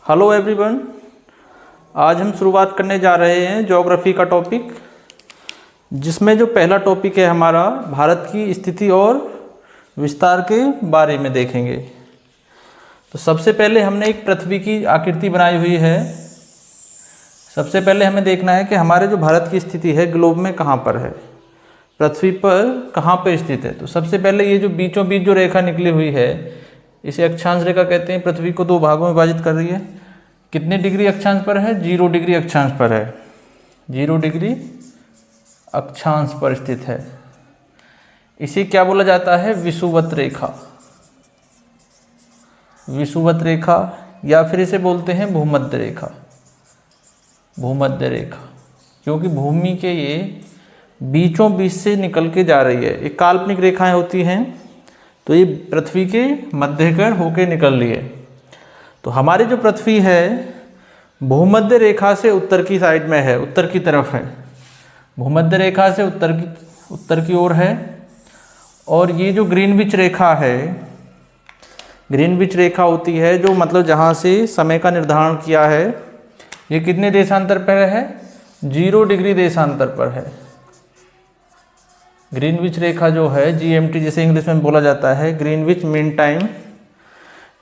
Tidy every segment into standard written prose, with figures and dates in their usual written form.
Hello everyone, आज हम शुरुआत करने जा रहे हैं ज्योग्राफी का टॉपिक, जिसमें जो पहला टॉपिक है हमारा भारत की स्थिति और विस्तार के बारे में देखेंगे। तो सबसे पहले हमने एक पृथ्वी की आकृति बनाई हुई है। सबसे पहले हमें देखना है कि हमारे जो भारत की स्थिति है ग्लोब में कहाँ पर है, पृथ्वी पर कहाँ पर स्थित है। तो सबसे पहले ये जो बीचों बीच जो रेखा निकली हुई है इसे अक्षांश रेखा कहते हैं। पृथ्वी को दो भागों में विभाजित कर रही है। कितने डिग्री अक्षांश पर है? 0 डिग्री अक्षांश पर है। 0 डिग्री अक्षांश पर स्थित है। इसे क्या बोला जाता है? विषुवत रेखा। विषुवत रेखा या फिर इसे बोलते हैं भूमध्य रेखा। भूमध्य रेखा क्योंकि भूमि के ये बीचों बीच से निकल के जा रही है। एक काल्पनिक रेखाएं होती हैं, तो ये पृथ्वी के मध्यकर होके निकल रही है। तो हमारी जो पृथ्वी है भूमध्य रेखा से उत्तर की साइड में है, उत्तर की तरफ है। भूमध्य रेखा से उत्तर की ओर है। और ये जो ग्रीनविच रेखा है, ग्रीनविच रेखा होती है जो मतलब जहाँ से समय का निर्धारण किया है, ये कितने देशांतर पर है? 0 डिग्री देशांतर पर है। ग्रीनविच रेखा जो है GMT जिसे इंग्लिश में बोला जाता है, ग्रीनविच मीन टाइम,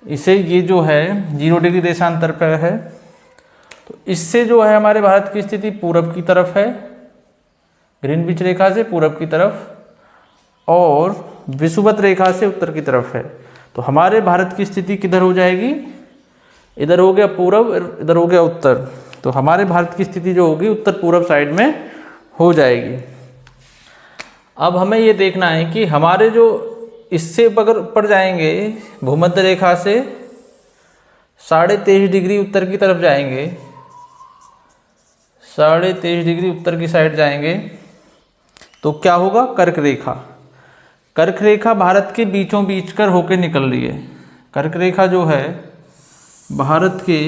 इसे ये जो है 0 डिग्री देशांतर पर है। तो इससे जो है हमारे भारत की स्थिति पूरब की तरफ है, ग्रीनविच रेखा से पूरब की तरफ, और विषुवत रेखा से उत्तर की तरफ है। तो हमारे भारत की स्थिति किधर हो जाएगी? इधर हो गया पूरब, इधर हो गया उत्तर। तो हमारे भारत की स्थिति जो होगी उत्तर पूरब साइड में हो जाएगी। अब हमें ये देखना है कि हमारे जो इससे अगर ऊपर जाएंगे, भूमध्य रेखा से 23.5 डिग्री उत्तर की तरफ जाएंगे, 23.5 डिग्री उत्तर की साइड जाएंगे, तो क्या होगा? कर्क रेखा। कर्क रेखा भारत के बीचों बीच कर होकर निकल रही है। कर्क रेखा जो है भारत के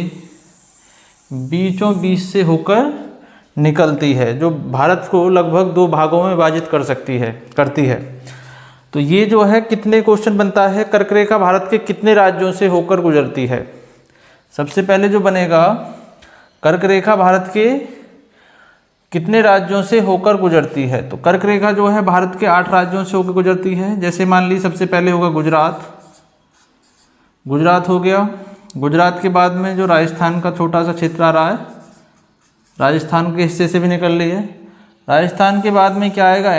बीचों बीच से होकर निकलती है, जो भारत को लगभग 2 भागों में विभाजित करती है। तो ये जो है कितने क्वेश्चन बनता है, कर्क रेखा भारत के कितने राज्यों से होकर गुजरती है। सबसे पहले जो बनेगा, कर्क रेखा भारत के कितने राज्यों से होकर गुजरती है। तो कर्क रेखा जो है भारत के 8 राज्यों से होकर गुजरती है। जैसे मान ली सबसे पहले होगा गुजरात हो गया। गुजरात के बाद में जो राजस्थान का छोटा सा क्षेत्र आ रहा है, राजस्थान के हिस्से से भी निकल रही है। राजस्थान के बाद में क्या आएगा?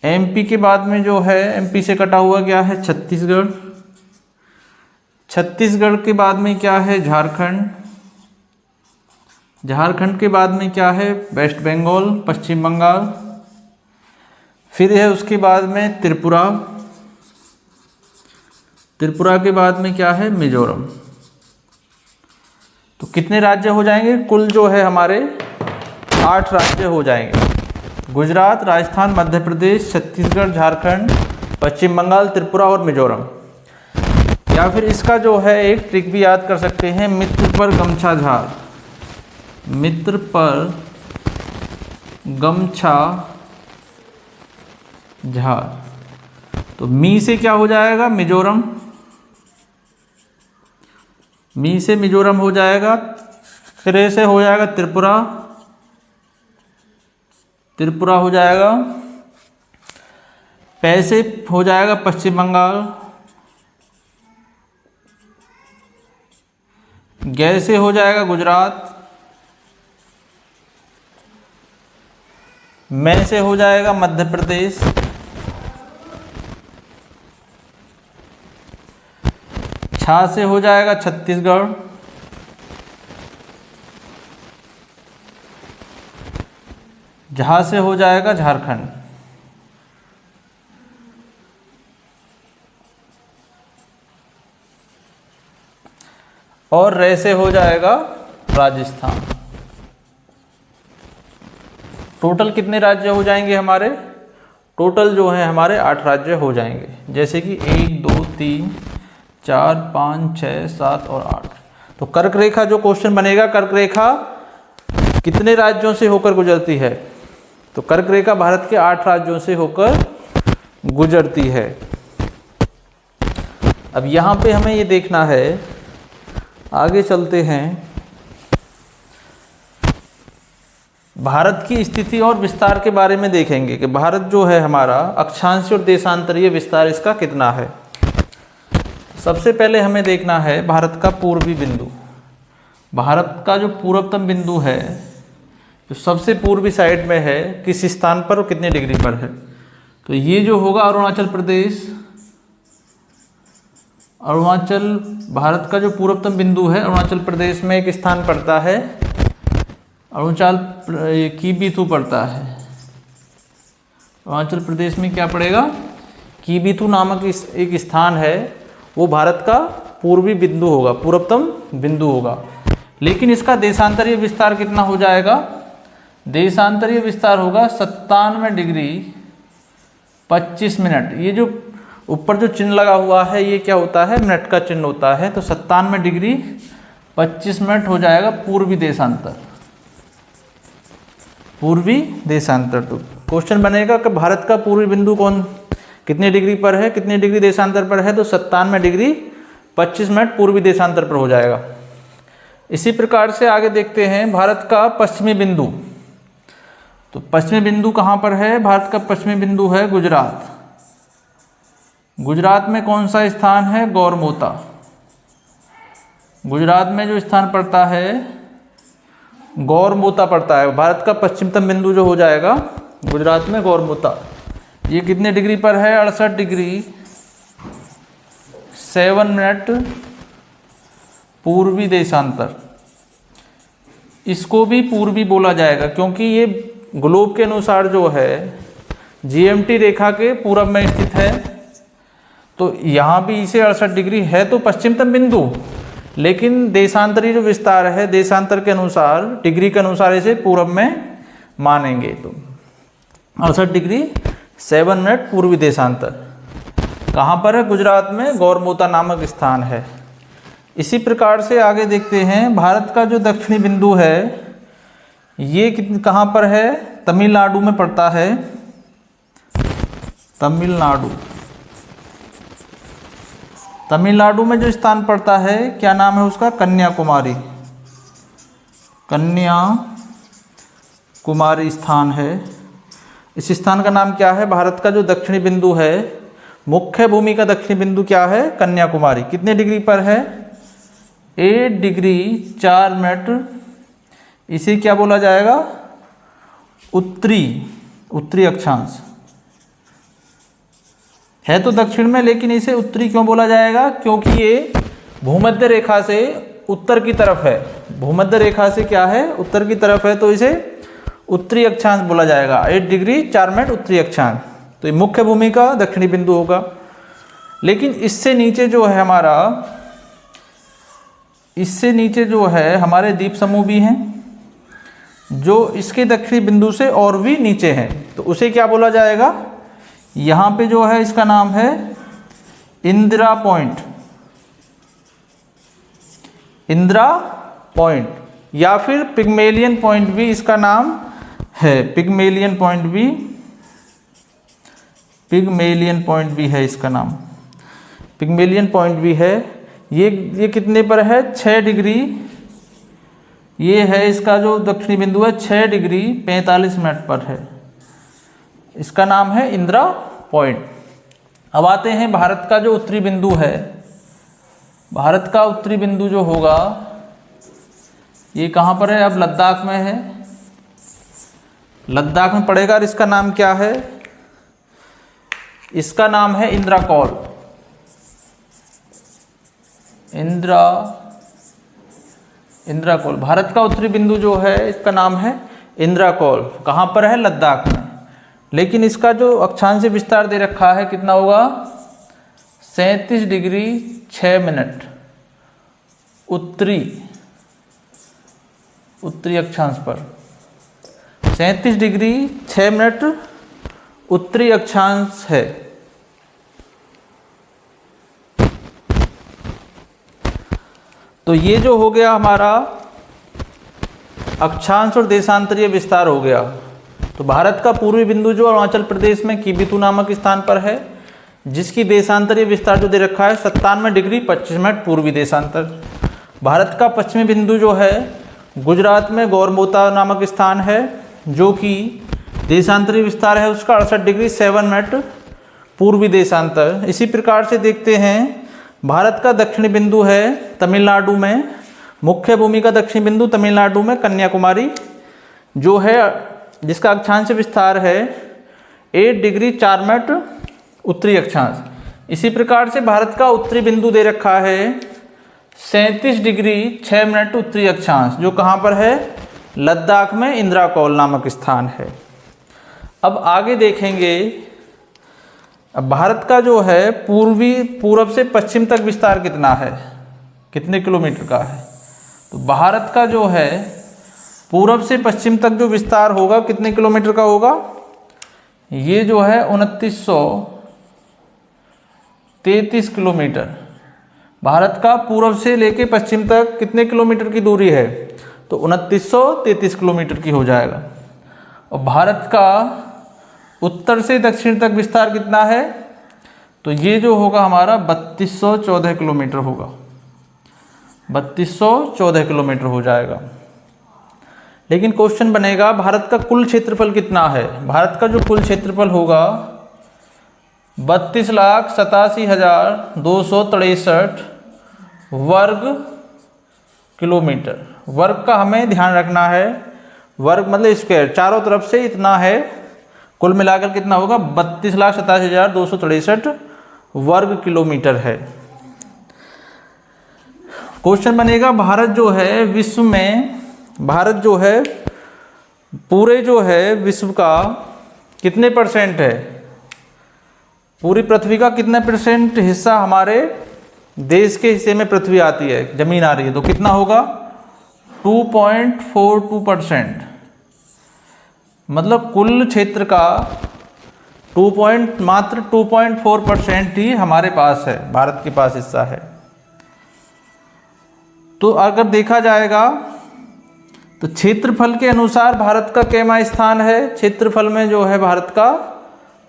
MP के बाद में जो है MP से कटा हुआ क्या है? छत्तीसगढ़। छत्तीसगढ़ के बाद में क्या है? झारखंड। झारखंड के बाद में क्या है? वेस्ट बंगाल, पश्चिम बंगाल। फिर है उसके बाद में त्रिपुरा। त्रिपुरा के बाद में क्या है? मिजोरम। तो कितने राज्य हो जाएंगे? कुल जो है हमारे 8 राज्य हो जाएंगे। गुजरात, राजस्थान, मध्य प्रदेश, छत्तीसगढ़, झारखंड, पश्चिम बंगाल, त्रिपुरा और मिजोरम। या फिर इसका जो है एक ट्रिक भी याद कर सकते हैं, मित्र पर गमछा झार। मित्र पर गमछा झार। तो मी से क्या हो जाएगा? मिजोरम। मी से मिजोरम हो जाएगा। फिर से हो जाएगा त्रिपुरा। त्रिपुरा हो जाएगा। पै से हो जाएगा पश्चिम बंगाल। गै से हो जाएगा गुजरात। मैं से हो जाएगा मध्य प्रदेश। छा से हो जाएगा छत्तीसगढ़। झा से हो जाएगा झारखंड। और रे से हो जाएगा राजस्थान। टोटल कितने राज्य हो जाएंगे हमारे? टोटल जो है हमारे 8 राज्य हो जाएंगे। जैसे कि 1 2 3 4 5 6 7 और 8। तो कर्क रेखा जो क्वेश्चन बनेगा, कर्क रेखा कितने राज्यों से होकर गुजरती है? तो कर्क रेखा भारत के 8 राज्यों से होकर गुजरती है। अब यहाँ पे हमें ये देखना है आगे चलते हैं। भारत की स्थिति और विस्तार के बारे में देखेंगे कि भारत जो है हमारा अक्षांशीय और देशांतरीय विस्तार इसका कितना है। सबसे पहले हमें देखना है भारत का पूर्वी बिंदु। भारत का जो पूर्वतम बिंदु है, जो सबसे पूर्वी साइड में है, किस स्थान पर और कितने डिग्री पर है। तो ये जो होगा अरुणाचल प्रदेश। अरुणाचल भारत का जो पूर्वतम बिंदु है, अरुणाचल प्रदेश में एक स्थान पड़ता है, अरुणाचल कीबिथु पड़ता है। अरुणाचल प्रदेश में क्या पड़ेगा? कीबिथु नामक एक स्थान है, वो भारत का पूर्वी बिंदु होगा, पूर्वतम बिंदु होगा। लेकिन इसका देशांतरीय विस्तार कितना हो जाएगा? देशांतरीय विस्तार होगा 97 डिग्री 25 मिनट। ये जो ऊपर जो चिन्ह लगा हुआ है, ये क्या होता है? मिनट का चिन्ह होता है। तो 97 डिग्री 25 मिनट हो जाएगा पूर्वी देशांतर। पूर्वी देशांतर। तो क्वेश्चन बनेगा कि भारत का पूर्वी बिंदु कितने डिग्री पर है, कितने डिग्री देशांतर पर है? तो 97 डिग्री 25 मिनट पूर्वी देशांतर पर हो जाएगा। इसी प्रकार से आगे देखते हैं भारत का पश्चिमी बिंदु। तो पश्चिमी बिंदु कहाँ पर है? भारत का पश्चिमी बिंदु है गुजरात। गुजरात में कौन सा स्थान है? गौरमोता। गुजरात में जो स्थान पड़ता है गौरमोता पड़ता है। भारत का पश्चिमतम बिंदु जो हो जाएगा गुजरात में गौरमोता। ये कितने डिग्री पर है? 68 डिग्री 7 मिनट पूर्वी देशांतर। इसको भी पूर्वी बोला जाएगा क्योंकि ये ग्लोब के अनुसार जो है जीएमटी रेखा के पूरब में स्थित है। तो यहाँ भी इसे 68 डिग्री है तो पश्चिमतम बिंदु, लेकिन देशांतरीय जो विस्तार है देशांतर के अनुसार, डिग्री के अनुसार इसे पूरब में मानेंगे। तो 68 डिग्री 7 मिनट पूर्वी देशांतर कहाँ पर है? गुजरात में गौरमोता नामक स्थान है। इसी प्रकार से आगे देखते हैं भारत का जो दक्षिणी बिंदु है ये कहाँ पर है? तमिलनाडु में पड़ता है। तमिलनाडु। तमिलनाडु में जो स्थान पड़ता है क्या नाम है उसका? कन्याकुमारी। कन्याकुमारी स्थान है। इस स्थान का नाम क्या है? भारत का जो दक्षिणी बिंदु है, मुख्य भूमि का दक्षिणी बिंदु क्या है? कन्याकुमारी। कितने डिग्री पर है? 8 डिग्री 4 मिनट। इसे क्या बोला जाएगा? उत्तरी अक्षांश है तो दक्षिण में, लेकिन इसे उत्तरी क्यों बोला जाएगा? क्योंकि ये भूमध्य रेखा से उत्तर की तरफ है। भूमध्य रेखा से क्या है? उत्तर की तरफ है, तो इसे उत्तरी अक्षांश बोला जाएगा। 8 डिग्री 4 मिनट उत्तरी अक्षांश। तो ये मुख्य भूमि का दक्षिणी बिंदु होगा। लेकिन इससे नीचे जो है हमारे द्वीप समूह भी हैं जो इसके दक्षिणी बिंदु से और भी नीचे हैं। तो उसे क्या बोला जाएगा? यहाँ पे जो है इसका नाम है इंदिरा पॉइंट। इंदिरा पॉइंट या फिर पिग्मेलियन पॉइंट भी इसका नाम है। पिग्मेलियन पॉइंट भी है इसका नाम। पिग्मेलियन पॉइंट भी है। ये कितने पर है? 6 डिग्री। ये है इसका जो दक्षिणी बिंदु है 6 डिग्री 45 मिनट पर है। इसका नाम है इंदिरा पॉइंट। अब आते हैं भारत का जो उत्तरी बिंदु है। भारत का उत्तरी बिंदु जो होगा ये कहाँ पर है? अब लद्दाख में है। लद्दाख में पड़ेगा और इसका नाम क्या है? इसका नाम है इंदिरा कॉल। इंदिरा कॉल। भारत का उत्तरी बिंदु जो है इसका नाम है इंदिरा कॉल। कहाँ पर है? लद्दाख में। लेकिन इसका जो अक्षांशीय विस्तार दे रखा है कितना होगा? 37 डिग्री 6 मिनट उत्तरी अक्षांश पर। 37 डिग्री 6 मिनट उत्तरी अक्षांश है। तो ये जो हो गया हमारा अक्षांश और देशांतरीय विस्तार हो गया। तो भारत का पूर्वी बिंदु जो अरुणाचल प्रदेश में कीबिथु नामक स्थान पर है, जिसकी देशांतरीय विस्तार जो दे रखा है 97 डिग्री 25 मिनट पूर्वी देशांतर। भारत का पश्चिमी बिंदु जो है गुजरात में गौरमोता नामक स्थान है, जो कि देशांतरी विस्तार है उसका 68 डिग्री 7 मिनट पूर्वी देशांतर। इसी प्रकार से देखते हैं भारत का दक्षिणी बिंदु है तमिलनाडु में, मुख्य भूमि का दक्षिणी बिंदु तमिलनाडु में कन्याकुमारी जो है, जिसका अक्षांश विस्तार है 8 डिग्री 4 मिनट उत्तरी अक्षांश। इसी प्रकार से भारत का उत्तरी बिंदु दे रखा है 37 डिग्री 6 मिनट उत्तरी अक्षांश, जो कहाँ पर है, लद्दाख में इंद्राकोल नामक स्थान है। अब आगे देखेंगे, अब भारत का जो है पूर्व से पश्चिम तक विस्तार कितना है, कितने किलोमीटर का है। तो भारत का जो है पूर्व से पश्चिम तक जो विस्तार होगा कितने किलोमीटर का होगा, ये जो है 2933 किलोमीटर। भारत का पूर्व से लेके पश्चिम तक कितने किलोमीटर की दूरी है, तो 2933 किलोमीटर की हो जाएगा। और भारत का उत्तर से दक्षिण तक विस्तार कितना है, तो ये जो होगा हमारा 3214 किलोमीटर होगा, 3214 किलोमीटर हो जाएगा। लेकिन क्वेश्चन बनेगा भारत का कुल क्षेत्रफल कितना है। भारत का जो कुल क्षेत्रफल होगा 32,87,263 वर्ग किलोमीटर। वर्ग का हमें ध्यान रखना है, वर्ग मतलब स्क्वायर, चारों तरफ से इतना है, कुल मिलाकर कितना होगा 32,87,263 वर्ग किलोमीटर है। क्वेश्चन बनेगा भारत जो है विश्व में, भारत जो है पूरे जो है विश्व का कितने परसेंट है, पूरी पृथ्वी का कितने परसेंट हिस्सा हमारे देश के हिस्से में पृथ्वी आती है, जमीन आ रही है, तो कितना होगा 2.42%। मतलब कुल क्षेत्र का मात्र 2.4% ही हमारे पास है, भारत के पास हिस्सा है। तो अगर देखा जाएगा तो क्षेत्रफल के अनुसार भारत का कैमा स्थान है, क्षेत्रफल में जो है भारत का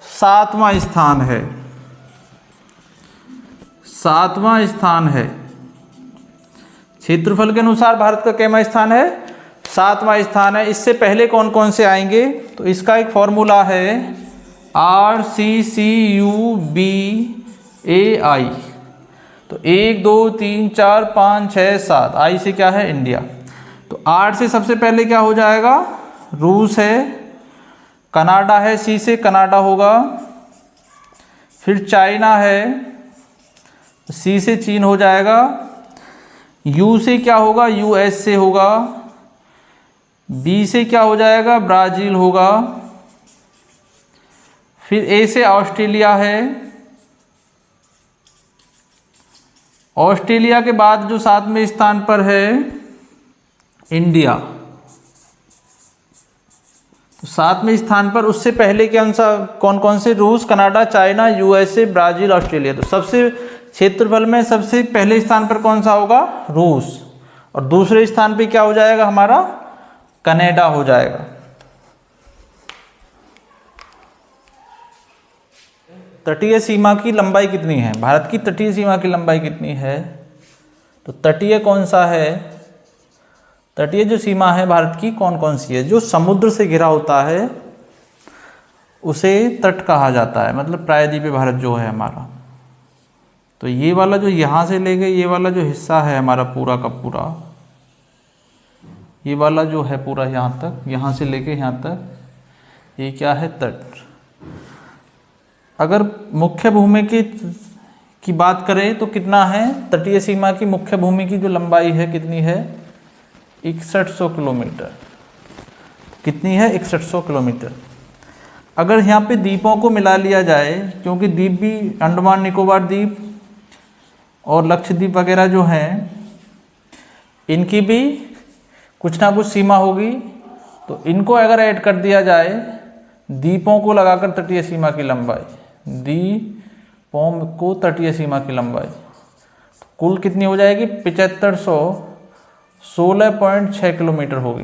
7वां स्थान है, 7वां स्थान है। क्षेत्रफल के अनुसार भारत का कैमा स्थान है, 7वां स्थान है। इससे पहले कौन कौन से आएंगे, तो इसका एक फॉर्मूला है RCCUBAI। तो 1 2 3 4 5 6 7, आई से क्या है, इंडिया। तो 8 से सबसे पहले क्या हो जाएगा, रूस है, कनाडा है, सी से कनाडा होगा, फिर चाइना है, सी से चीन हो जाएगा, यू से क्या होगा, यूएस से होगा, बी से क्या हो जाएगा, ब्राज़ील होगा, फिर ए से ऑस्ट्रेलिया है, ऑस्ट्रेलिया के बाद जो 7वें स्थान पर है इंडिया। तो 7वें स्थान पर, उससे पहले कौन कौन से, रूस, Canada, China, USA, Brazil, Australia. तो सबसे क्षेत्रफल में सबसे पहले स्थान पर कौन सा होगा, रूस, और दूसरे स्थान पे क्या हो जाएगा हमारा, कनाडा हो जाएगा। तटीय सीमा की लंबाई कितनी है, भारत की तटीय सीमा की लंबाई कितनी है, तो तटीय कौन सा है, तटीय जो सीमा है भारत की कौन कौन सी है, जो समुद्र से घिरा होता है उसे तट कहा जाता है, मतलब प्रायद्वीपीय भारत जो है हमारा। तो ये वाला जो यहाँ से ले गए, ये वाला जो हिस्सा है हमारा पूरा का पूरा, ये वाला जो है पूरा यहाँ तक, यहाँ से लेके यहाँ तक, ये क्या है, तट। अगर मुख्य भूमि की बात करें तो कितना है, तटीय सीमा की मुख्य भूमि की जो लंबाई है कितनी है, 6100 किलोमीटर। कितनी है, 6100 किलोमीटर। अगर यहाँ पे द्वीपों को मिला लिया जाए, क्योंकि द्वीप भी अंडमान निकोबार द्वीप और लक्षद्वीप वगैरह जो हैं, इनकी भी कुछ ना कुछ सीमा होगी, तो इनको अगर ऐड कर दिया जाए, द्वीपों को लगाकर तटीय सीमा की लंबाई, द्वीपों को तटीय सीमा की लंबाई कुल कितनी हो जाएगी, 7516.6 किलोमीटर होगी।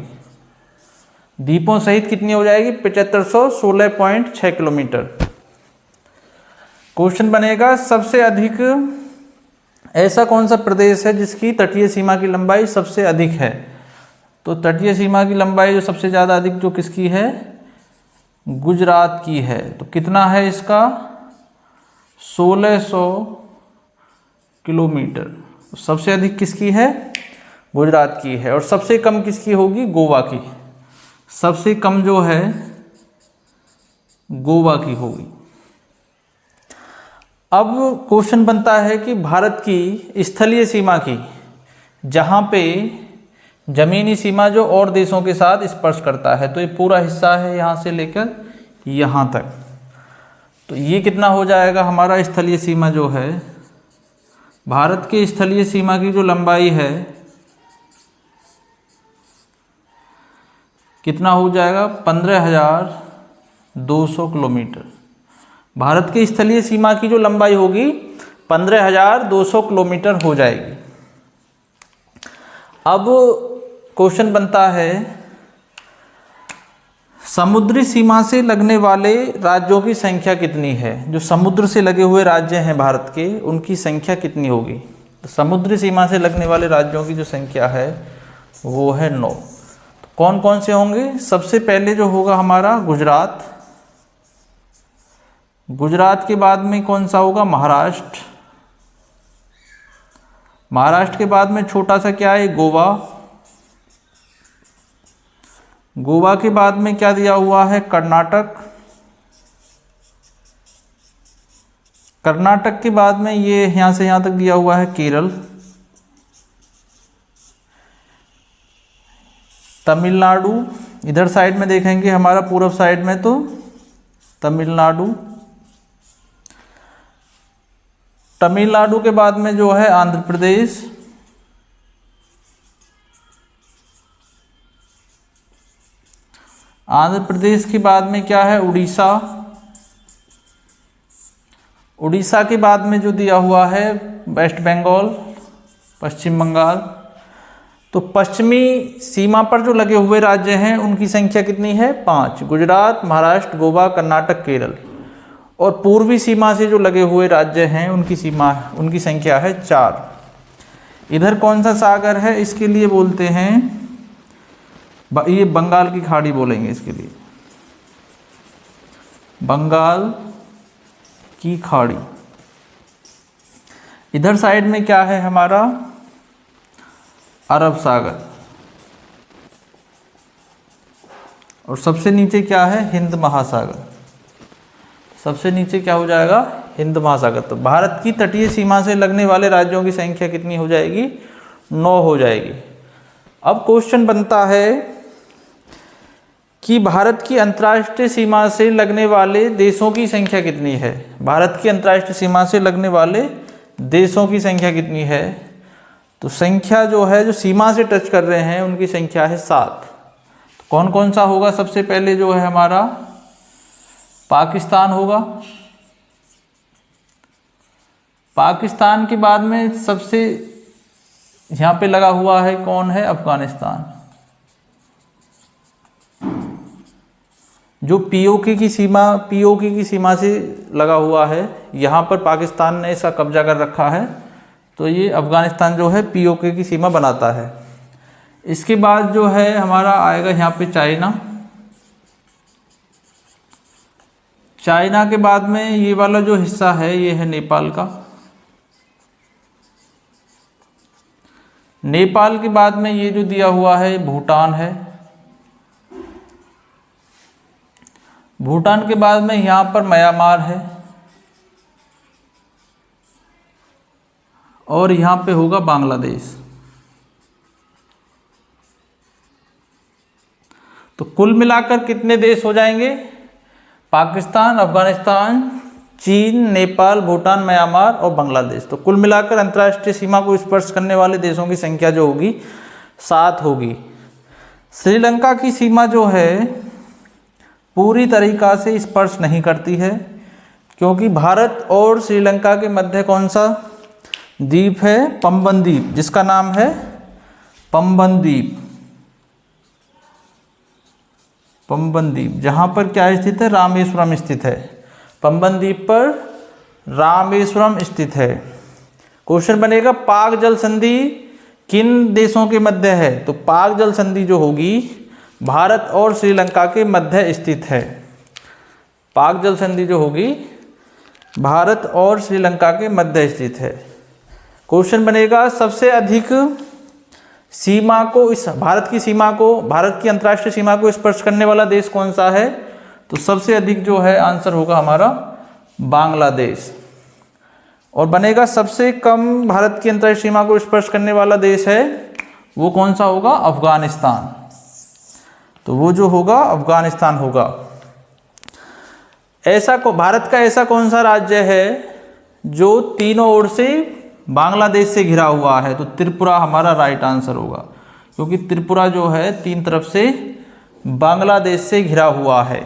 द्वीपों सहित कितनी हो जाएगी, 7516.6 किलोमीटर। क्वेश्चन बनेगा सबसे अधिक ऐसा कौन सा प्रदेश है जिसकी तटीय सीमा की लंबाई सबसे अधिक है? तो तटीय सीमा की लंबाई जो सबसे ज़्यादा अधिक जो किसकी है? गुजरात की है। तो कितना है इसका? 1600 किलोमीटर। सबसे अधिक किसकी है? गुजरात की है। और सबसे कम किसकी होगी? गोवा की। सबसे कम जो है गोवा की होगी। अब क्वेश्चन बनता है कि भारत की स्थलीय सीमा की, जहाँ पे जमीनी सीमा जो और देशों के साथ स्पर्श करता है, तो ये पूरा हिस्सा है यहाँ से लेकर यहाँ तक। तो ये कितना हो जाएगा हमारा स्थलीय सीमा जो है? भारत के स्थलीय सीमा की जो लंबाई है कितना हो जाएगा? 15,200 किलोमीटर। भारत की स्थलीय सीमा की जो लंबाई होगी 15,200 किलोमीटर हो जाएगी। अब क्वेश्चन बनता है, समुद्री सीमा से लगने वाले राज्यों की संख्या कितनी है? जो समुद्र से लगे हुए राज्य हैं भारत के, उनकी संख्या कितनी होगी? तो समुद्री सीमा से लगने वाले राज्यों की जो संख्या है वो है 9। तो कौन कौन से होंगे? सबसे पहले जो होगा हमारा गुजरात। गुजरात के बाद में कौन सा होगा? महाराष्ट्र। महाराष्ट्र के बाद में छोटा सा क्या है? गोवा। गोवा के बाद में क्या दिया हुआ है? कर्नाटक। कर्नाटक के बाद में ये यहाँ से यहाँ तक दिया हुआ है केरल। तमिलनाडु इधर साइड में देखेंगे हमारा पूर्व साइड में तो तमिलनाडु। तमिलनाडु के बाद में जो है आंध्र प्रदेश। आंध्र प्रदेश के बाद में क्या है? उड़ीसा। उड़ीसा के बाद में जो दिया हुआ है वेस्ट बंगाल, पश्चिम बंगाल। तो पश्चिमी सीमा पर जो लगे हुए राज्य हैं उनकी संख्या कितनी है? 5। गुजरात, महाराष्ट्र, गोवा, कर्नाटक, केरल। और पूर्वी सीमा से जो लगे हुए राज्य हैं उनकी संख्या है 4। इधर कौन सा सागर है? इसके लिए बोलते हैं, ये बंगाल की खाड़ी बोलेंगे इसके लिए, बंगाल की खाड़ी। इधर साइड में क्या है हमारा? अरब सागर। और सबसे नीचे क्या है? हिंद महासागर। सबसे नीचे क्या हो जाएगा? हिंद महासागर। तो भारत की तटीय सीमा से लगने वाले राज्यों की संख्या कितनी हो जाएगी? 9 हो जाएगी। अब क्वेश्चन बनता है कि भारत की अंतर्राष्ट्रीय सीमा से लगने वाले देशों की संख्या कितनी है? भारत की अंतर्राष्ट्रीय सीमा से लगने वाले देशों की संख्या कितनी है? तो संख्या जो है, जो सीमा से टच कर रहे हैं उनकी संख्या है 7। तो कौन कौन सा होगा? सबसे पहले जो है हमारा पाकिस्तान होगा। पाकिस्तान के बाद में सबसे यहाँ पे लगा हुआ है कौन है? अफगानिस्तान। जो पीओके की सीमा से लगा हुआ है, यहाँ पर पाकिस्तान ने इसका कब्जा कर रखा है। तो ये अफगानिस्तान जो है पीओके की सीमा बनाता है। इसके बाद जो है हमारा आएगा यहाँ पे चाइना। चाइना के बाद में ये वाला जो हिस्सा है ये है नेपाल का। नेपाल के बाद में ये जो दिया हुआ है भूटान है। भूटान के बाद में यहाँ पर म्यांमार है। और यहाँ पे होगा बांग्लादेश। तो कुल मिलाकर कितने देश हो जाएंगे? पाकिस्तान, अफगानिस्तान, चीन, नेपाल, भूटान, म्यांमार और बांग्लादेश। तो कुल मिलाकर अंतर्राष्ट्रीय सीमा को स्पर्श करने वाले देशों की संख्या जो होगी 7 होगी। श्रीलंका की सीमा जो है पूरी तरीक़ा से स्पर्श नहीं करती है, क्योंकि भारत और श्रीलंका के मध्य कौन सा द्वीप है? पंबन द्वीप, जिसका नाम है पंबन द्वीप। पंबन द्वीप जहाँ पर क्या स्थित है? रामेश्वरम स्थित है। पंबन द्वीप पर रामेश्वरम स्थित है। क्वेश्चन बनेगा पाक जल संधि किन देशों के मध्य है? तो पाक जल संधि जो होगी भारत और श्रीलंका के मध्य स्थित है। पाक जल संधि जो होगी भारत और श्रीलंका के मध्य स्थित है। क्वेश्चन बनेगा सबसे अधिक सीमा को, इस भारत की सीमा को, भारत की अंतर्राष्ट्रीय सीमा को स्पर्श करने वाला देश कौन सा है? तो सबसे अधिक जो है आंसर होगा हमारा बांग्लादेश। और बनेगा सबसे कम भारत की अंतर्राष्ट्रीय सीमा को स्पर्श करने वाला देश है, वो कौन सा होगा? अफगानिस्तान। तो वो जो होगा अफगानिस्तान होगा। ऐसा को भारत का ऐसा कौन सा राज्य है जो तीनों ओर से बांग्लादेश से घिरा हुआ है? तो त्रिपुरा हमारा राइट आंसर होगा, क्योंकि त्रिपुरा जो है तीन तरफ से बांग्लादेश से घिरा हुआ है।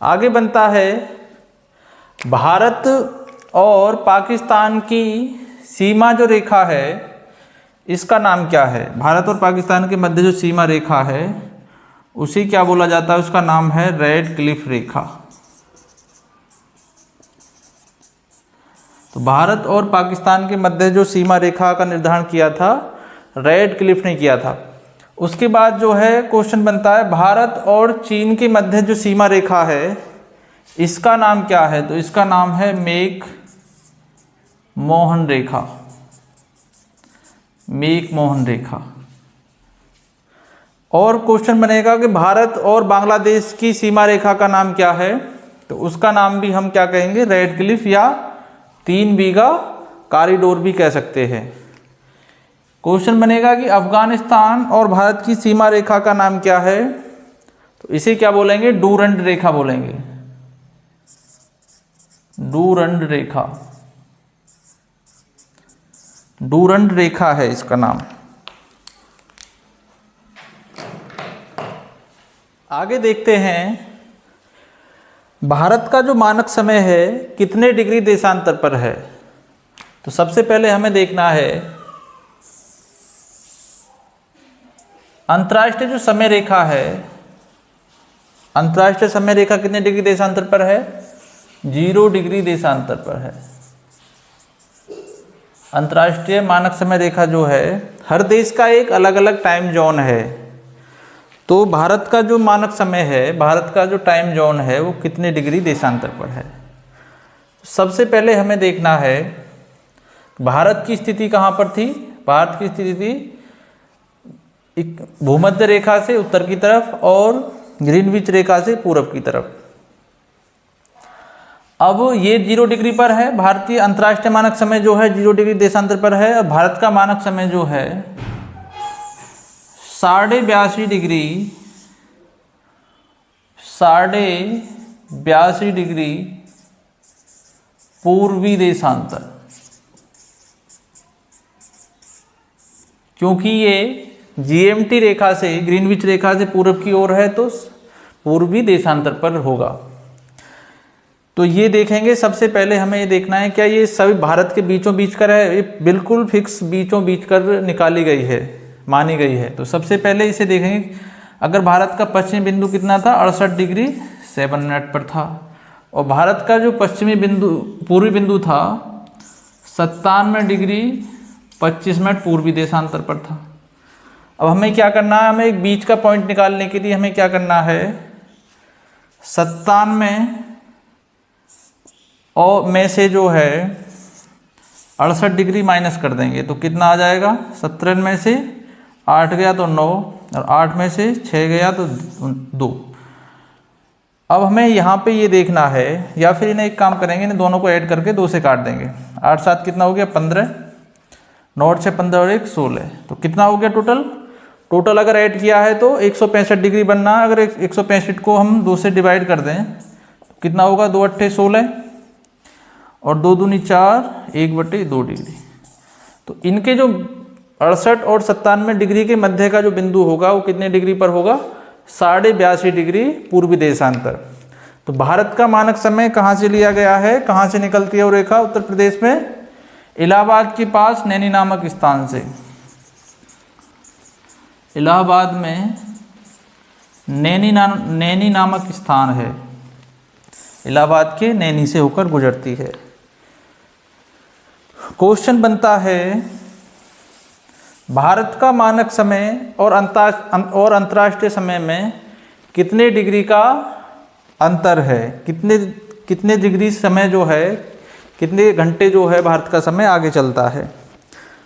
आगे बनता है भारत और पाकिस्तान की सीमा जो रेखा है इसका नाम क्या है? भारत और पाकिस्तान के मध्य जो सीमा रेखा है उसी क्या बोला जाता है? उसका नाम है रेड क्लिफ रेखा। तो भारत और पाकिस्तान के मध्य जो सीमा रेखा का निर्धारण किया था रेड क्लिफ ने किया था। उसके बाद जो है क्वेश्चन बनता है भारत और चीन के मध्य जो सीमा रेखा है इसका नाम क्या है? तो इसका नाम है मेक मोहन रेखा। मेक मोहन रेखा। और क्वेश्चन बनेगा कि भारत और बांग्लादेश की सीमा रेखा का नाम क्या है? तो उसका नाम भी हम क्या कहेंगे? रेड क्लिफ या 3 बीघा कॉरिडोर भी कह सकते हैं। क्वेश्चन बनेगा कि अफगानिस्तान और भारत की सीमा रेखा का नाम क्या है? तो इसे क्या बोलेंगे? डूरंड रेखा बोलेंगे। डूरंड रेखा। डूरंड रेखा है इसका नाम। आगे देखते हैं भारत का जो मानक समय है कितने डिग्री देशांतर पर है? तो सबसे पहले हमें देखना है अंतर्राष्ट्रीय जो समय रेखा है, अंतर्राष्ट्रीय समय रेखा कितने डिग्री देशांतर पर है? 0 डिग्री देशांतर पर है। अंतर्राष्ट्रीय मानक समय रेखा जो है हर देश का एक अलग अलग टाइम जोन है। तो भारत का जो मानक समय है, भारत का जो टाइम जोन है वो कितने डिग्री देशांतर पर है? सबसे पहले हमें देखना है भारत की स्थिति कहाँ पर थी। भारत की स्थिति थी भूमध्य रेखा से उत्तर की तरफ और ग्रीनविच रेखा से पूरब की तरफ। अब ये 0 डिग्री पर है। भारतीय अंतर्राष्ट्रीय मानक समय जो है 0 डिग्री देशांतर पर है और भारत का मानक समय जो है 82.5 डिग्री 82.5 डिग्री पूर्वी देशांतर। क्योंकि ये जीएमटी रेखा से, ग्रीनविच रेखा से पूरब की ओर है तो पूर्वी देशांतर पर होगा। तो ये देखेंगे सबसे पहले हमें ये देखना है क्या ये सभी भारत के बीचों बीच कर है? ये बिल्कुल फिक्स बीचों बीच कर निकाली गई है, मानी गई है। तो सबसे पहले इसे देखेंगे अगर भारत का पश्चिमी बिंदु कितना था 68 डिग्री 7 मिनट पर था और भारत का जो पश्चिमी बिंदु पूर्वी बिंदु था 97 डिग्री 25 मिनट पूर्वी देशांतर पर था। अब हमें क्या करना है? हमें एक बीच का पॉइंट निकालने के लिए हमें क्या करना है? 97 और में से जो है 68 डिग्री माइनस कर देंगे तो कितना आ जाएगा? 17 में से 8 गया तो 9 और 8 में से 6 गया तो 2। अब हमें यहाँ पे ये देखना है या फिर इन्हें एक काम करेंगे, इन्हें दोनों को ऐड करके 2 से काट देंगे। 8 7 कितना हो गया? 15, 9 6 15 और 1 16। तो कितना हो गया टोटल? टोटल अगर ऐड किया है तो 165 डिग्री बनना है। अगर 165 को हम 2 से डिवाइड कर दें तो कितना होगा? 2 8 16 और 2 दूनी 4, 1/2 डिग्री। तो इनके जो 68 और 97 डिग्री के मध्य का जो बिंदु होगा वो कितने डिग्री पर होगा? 82.5 डिग्री पूर्वी देशांतर। तो भारत का मानक समय कहाँ से लिया गया है? कहाँ से निकलती है वो रेखा? उत्तर प्रदेश में इलाहाबाद के पास नैनी नामक स्थान से। इलाहाबाद में नैनी नामक स्थान है। इलाहाबाद के नैनी से होकर गुजरती है। क्वेश्चन बनता है, भारत का मानक समय और अंतर्राष्ट्रीय समय में कितने डिग्री का अंतर है, कितने डिग्री समय जो है, कितने घंटे जो है भारत का समय आगे चलता है।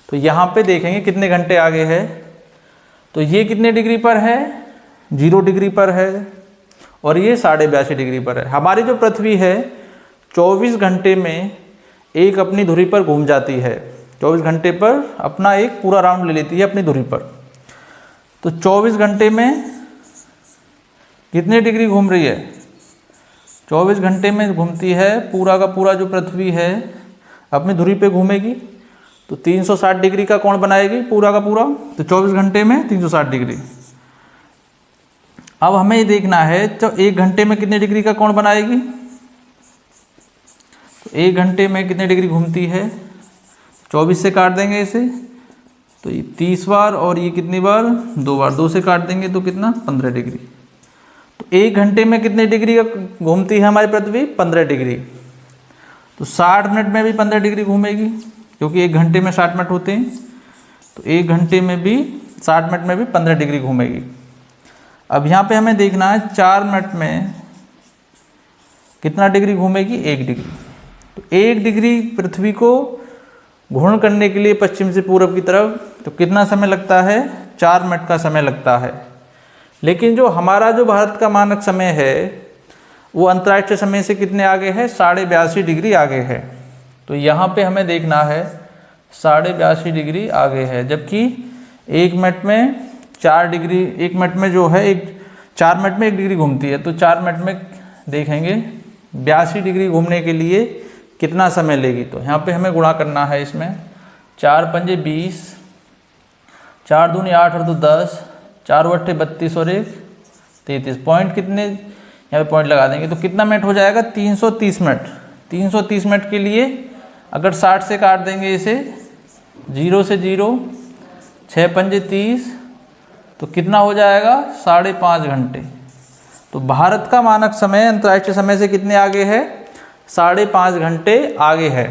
तो यहाँ पे देखेंगे कितने घंटे आगे है। तो ये कितने डिग्री पर है, 0 डिग्री पर है, और ये 82.5 डिग्री पर है। हमारी जो पृथ्वी है 24 घंटे में एक अपनी धुरी पर घूम जाती है, 24 घंटे पर अपना एक पूरा राउंड ले लेती है अपनी धुरी पर। तो 24 घंटे में कितने डिग्री घूम रही है, 24 घंटे में घूमती है पूरा का पूरा जो पृथ्वी है अपनी धुरी पे घूमेगी, तो 360 डिग्री का कोण बनाएगी पूरा का पूरा। तो 24 घंटे में 360 डिग्री। अब हमें ये देखना है तो 1 घंटे में कितने डिग्री का कोण बनाएगी। तो 1 घंटे में कितने डिग्री घूमती है, 24 से काट देंगे इसे, तो ये 30 बार, और ये कितनी बार, 2 बार, 2 से काट देंगे तो कितना, 15 डिग्री। तो 1 घंटे में कितने डिग्री का घूमती है हमारी पृथ्वी, 15 डिग्री। तो 60 मिनट में भी 15 डिग्री घूमेगी, क्योंकि 1 घंटे में 60 मिनट होते हैं। तो 1 घंटे में भी 60 मिनट में भी 15 डिग्री घूमेगी। अब यहाँ पे हमें देखना है 4 मिनट में कितना डिग्री घूमेगी, 1 डिग्री। तो 1 डिग्री पृथ्वी को घूर्ण करने के लिए पश्चिम से पूरब की तरफ तो कितना समय लगता है, 4 मिनट का समय लगता है। लेकिन जो हमारा जो भारत का मानक समय है वो अंतर्राष्ट्रीय समय से कितने आगे है, 82.5 डिग्री आगे है। तो यहाँ पे हमें देखना है 82.5 डिग्री आगे है, जबकि 1 मिनट में 4 डिग्री, 1 मिनट में जो है 4 मिनट में 1 डिग्री घूमती है। तो 4 मिनट में देखेंगे 82 डिग्री घूमने के लिए कितना समय लेगी। तो यहाँ पे हमें गुणा करना है इसमें, 4 पंजे 20, 4 दूनी 8 और 2 10, 4 अट्ठे 32 और 1 33। पॉइंट कितने, यहाँ पे पॉइंट लगा देंगे तो कितना मिनट हो जाएगा, 330 मिनट। 330 मिनट के लिए अगर 60 से काट देंगे इसे, 0 से 0, 6 पंजे 30, तो कितना हो जाएगा, 5.5 घंटे। तो भारत का मानक समय अंतर्राष्ट्रीय समय से कितने आगे है, 5.5 घंटे आगे है।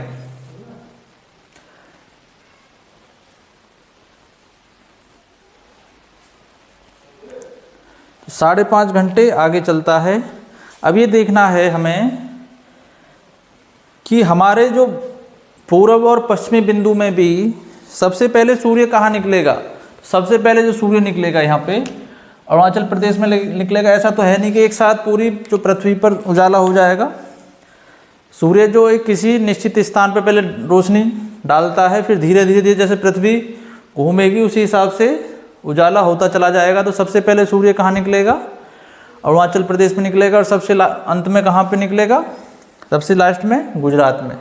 तो 5.5 घंटे आगे चलता है। अब ये देखना है हमें कि हमारे जो पूर्व और पश्चिमी बिंदु में भी सबसे पहले सूर्य कहाँ निकलेगा। सबसे पहले जो सूर्य निकलेगा यहाँ पे अरुणाचल प्रदेश में निकलेगा। ऐसा तो है नहीं कि एक साथ पूरी जो पृथ्वी पर उजाला हो जाएगा। सूर्य जो एक किसी निश्चित स्थान पर पहले रोशनी डालता है, फिर धीरे धीरे जैसे पृथ्वी घूमेगी उसी हिसाब से उजाला होता चला जाएगा। तो सबसे पहले सूर्य कहाँ निकलेगा, अरुणाचल प्रदेश में निकलेगा, और सबसे अंत में कहाँ पे निकलेगा, सबसे लास्ट में गुजरात में।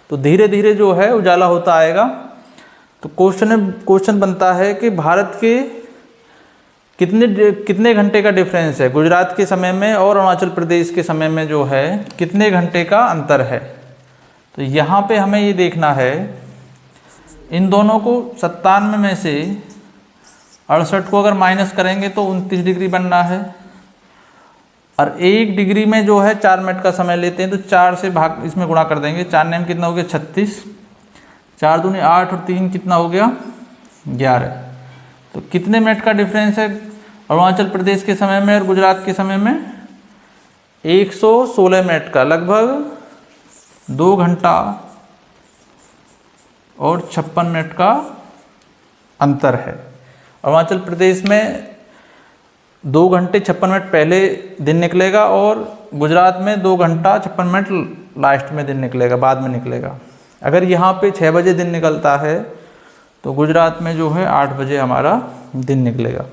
तो धीरे धीरे जो है उजाला होता आएगा। तो क्वेश्चन बनता है कि भारत के कितने घंटे का डिफरेंस है गुजरात के समय में और अरुणाचल प्रदेश के समय में, जो है कितने घंटे का अंतर है। तो यहाँ पे हमें ये देखना है, इन दोनों को 97 में से 68 को अगर माइनस करेंगे तो 29 डिग्री बनना है, और 1 डिग्री में जो है 4 मिनट का समय लेते हैं। तो 4 से भाग इसमें गुणा कर देंगे, 4 में कितना हो गया, 36, 4 दूनी 8 और 3 कितना हो गया, 11। तो कितने मिनट का डिफरेंस है अरुणाचल प्रदेश के समय में और गुजरात के समय में, 116 मिनट का, लगभग 2 घंटा और 56 मिनट का अंतर है। अरुणाचल प्रदेश में 2 घंटे 56 मिनट पहले दिन निकलेगा, और गुजरात में 2 घंटा 56 मिनट लास्ट में दिन निकलेगा, बाद में निकलेगा। अगर यहाँ पे 6 बजे दिन निकलता है तो गुजरात में जो है 8 बजे हमारा दिन निकलेगा।